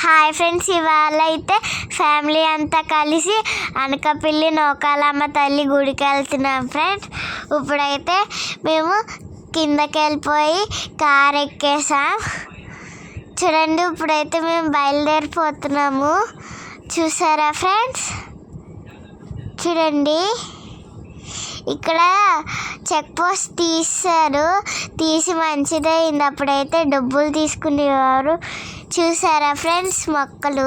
Hi friends, ఇవాళ అయితే family అంతా కలిసి అనకాపల్లి నూకాలమ్మ తల్లి గుడికి వెళ్తున్నాం ఫ్రెండ్స్. ఇప్పుడైతే మేము కిందకి వెళ్ళిపోయి కార్ ఎక్కేసాం. చూడండి, ఇప్పుడైతే మేము బయలుదేరిపోతున్నాము. చూసారా ఫ్రెండ్స్? చూడండి, ఇక్కడ చెక్ పోస్ట్ తీసి మంచిదైంది. అప్పుడైతే డబ్బులు తీసుకునేవారు. చూసారా ఫ్రెండ్స్ మొక్కలు?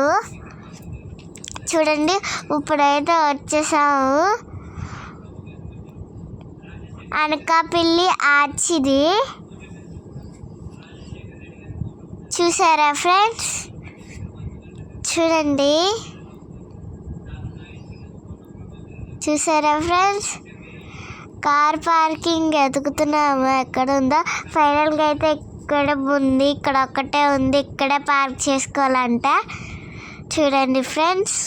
చూడండి, ఇప్పుడైతే వచ్చేసాము. అనకాపల్లి ఆర్చిది. చూసారా ఫ్రెండ్స్? చూసారా ఫ్రెండ్స్? కార్ పార్కింగ్ ఎతుకుతున్నాము, ఎక్కడ ఉందో. ఫైనల్గా అయితే ఇక్కడ ఉంది, ఇక్కడ ఒక్కటే ఉంది, ఇక్కడే పార్క్ చేసుకోవాలంట. చూడండి ఫ్రెండ్స్,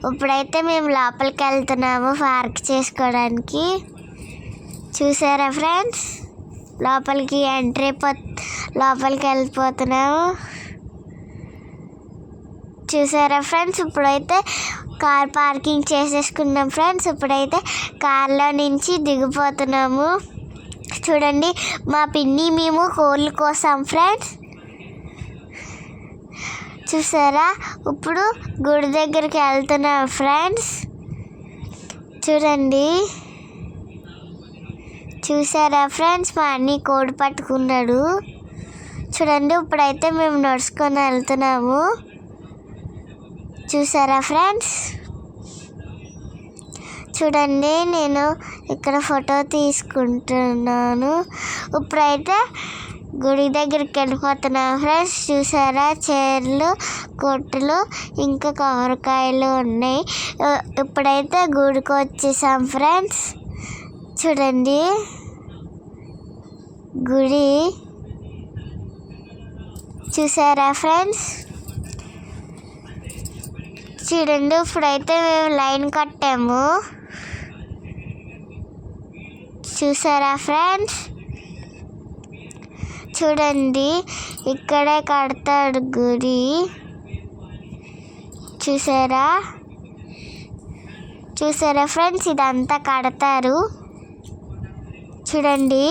ఇప్పుడైతే మేము లోపలికి వెళ్తున్నాము పార్క్ చేసుకోవడానికి. చూసారా ఫ్రెండ్స్? లోపలికి లోపలికి వెళ్ళిపోతున్నాము. చూసారా ఫ్రెండ్స్? ఇప్పుడైతే కార్ పార్కింగ్ చేసేసుకున్నాం ఫ్రెండ్స్. ఇప్పుడైతే కార్లో నుంచి దిగిపోతున్నాము. చూడండి, మా పిన్ని మేము కోళ్ళు కోసాం ఫ్రెండ్స్. చూసారా? ఇప్పుడు గుడి దగ్గరికి వెళ్తున్నాం ఫ్రెండ్స్. చూసారా ఫ్రెండ్స్? మా అన్ని కోడి పట్టుకున్నాడు. చూడండి, ఇప్పుడైతే మేము నడుచుకొని వెళ్తున్నాము. చూసారా ఫ్రెండ్స్? చూడండి, నేను ఇక్కడ ఫోటో తీసుకుంటున్నాను. ఇప్పుడైతే గుడి దగ్గరికి వెళ్ళిపోతున్నాను ఫ్రెండ్స్. చూసారా? చీరలు, కొట్టులు, ఇంకా కొబ్బరికాయలు ఉన్నాయి. ఇప్పుడైతే గుడికి వచ్చేసాం ఫ్రెండ్స్. చూడండి, గుడి. చూసారా ఫ్రెండ్స్? చూడండి, ఇప్పుడైతే మేము లైన్ కట్టాము. చూసారా ఫ్రెండ్స్? చూడండి, ఇక్కడే కడతాడు గుడి. చూసారా ఫ్రెండ్స్? ఇదంతా కడతారు. చూడండి,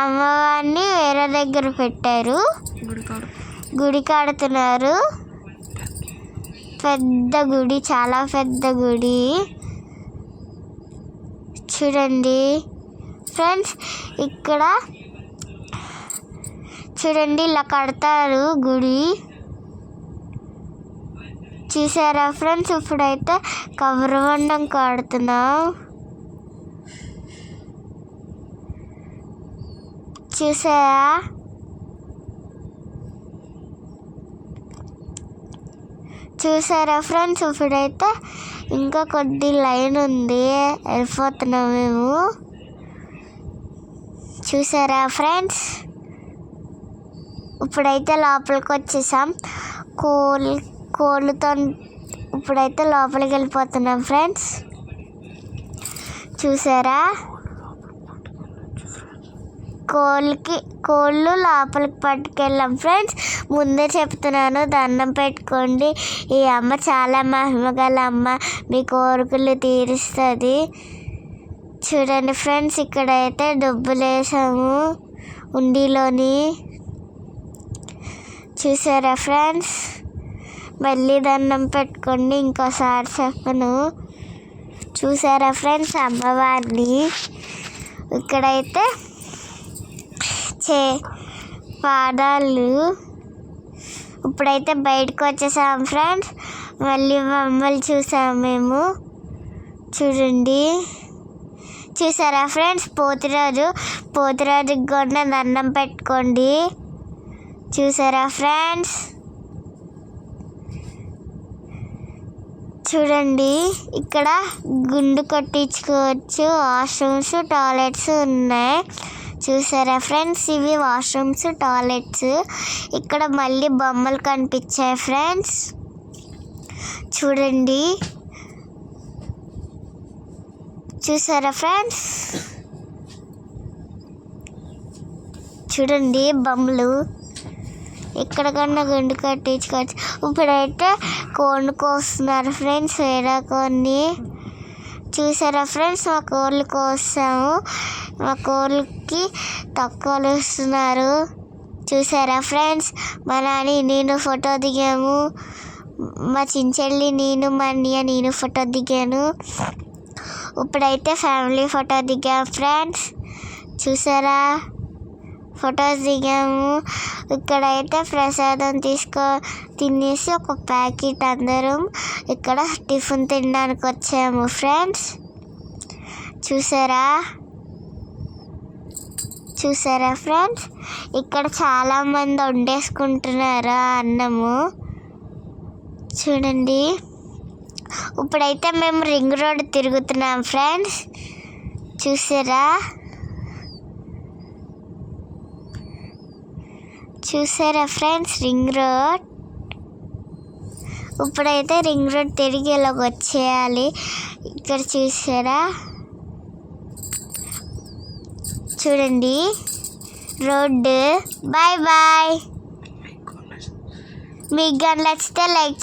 అమ్మవారిని వేరే దగ్గర పెట్టారు. గుడి కడుతున్నారు. పెద్ద గుడి, చాలా పెద్ద గుడి. చూడండి ఫ్రెండ్స్, ఇక్కడ చూడండి, ఇలా కడతారు గుడి. చూసారా ఫ్రెండ్స్? ఇప్పుడైతే కొబ్బరి బొండం కడుతున్నాం. చూసారా ఫ్రెండ్స్? ఇప్పుడైతే ఇంకా కొద్ది లైన్ ఉంది, వెళ్ళిపోతున్నాం మేము. చూసారా ఫ్రెండ్స్? ఇప్పుడైతే లోపలికి వచ్చేసాం. కోళ్ళతో ఇప్పుడైతే లోపలికి వెళ్ళిపోతున్నాం ఫ్రెండ్స్. చూసారా? కోళ్ళు లోపలికి పట్టుకెళ్ళాం ఫ్రెండ్స్. ముందే చెప్తున్నాను, దండం పెట్టుకోండి. ఈ అమ్మ చాలా మహిమగల అమ్మ, మీ కోరికలు తీరుస్తుంది. చూడండి ఫ్రెండ్స్, ఇక్కడైతే డబ్బులు వేసాము ఉండిలోని. చూసారా ఫ్రెండ్స్? మళ్ళీ దండం పెట్టుకోండి, ఇంకోసారి చెప్పను. చూసారా ఫ్రెండ్స్ అమ్మవారిని? ఇక్కడైతే పాదాలు. ఇప్పుడైతే బయటకు వచ్చేసాం ఫ్రెండ్స్. మళ్ళీ మమ్మల్ని చూసాం మేము. చూడండి, చూసారా ఫ్రెండ్స్? పోతురాజుకి కూడా దండం పెట్టుకోండి. చూసారా ఫ్రెండ్స్? చూడండి, ఇక్కడ గుండు కొట్టించుకోవచ్చు. వాష్రూమ్స్, టాయిలెట్స్ ఉన్నాయి. చూసారా ఫ్రెండ్స్? ఇవి వాష్రూమ్స్, టాయిలెట్స్. ఇక్కడ మళ్ళీ బొమ్మలు కనిపించాయి ఫ్రెండ్స్. చూడండి, చూసారా ఫ్రెండ్స్? చూడండి బొమ్మలు. ఎక్కడికన్నా గుండు కట్టించుకోవచ్చు. ఇప్పుడైతే కోడిని కోస్తున్నారు ఫ్రెండ్స్, వేరే కోడిని. చూసారా ఫ్రెండ్స్, మా కోళ్ళు కోస్తాము. మా కోళ్ళకి తక్కువలు ఇస్తున్నారు. చూసారా ఫ్రెండ్స్, మా నాని నేను ఫోటో దిగాము. మా చించెల్లి నేను, మా అన్నయ్య నేను ఫోటో దిగాను. ఇప్పుడైతే ఫ్యామిలీ ఫోటో దిగాము ఫ్రెండ్స్. చూసారా, ఫొటోస్ దిగాము. ఇక్కడైతే ప్రసాదం తినేసి ఒక ప్యాకెట్ అందరం ఇక్కడ టిఫిన్ తినడానికి వచ్చాము ఫ్రెండ్స్. చూసారా ఫ్రెండ్స్, ఇక్కడ చాలామంది వండేసుకుంటున్నారు అన్నము. చూడండి, ఇప్పుడైతే మేము రింగ్ రోడ్ తిరుగుతున్నాం ఫ్రెండ్స్. చూసారా ఫ్రెండ్స్, రింగ్ రోడ్. ఇప్పుడైతే రింగ్ రోడ్ తిరిగి ఇలాగ వచ్చేయాలి. ఇక్కడ చూడండి రోడ్డు. Bye bye. మీకు కానీ నచ్చితే లైక్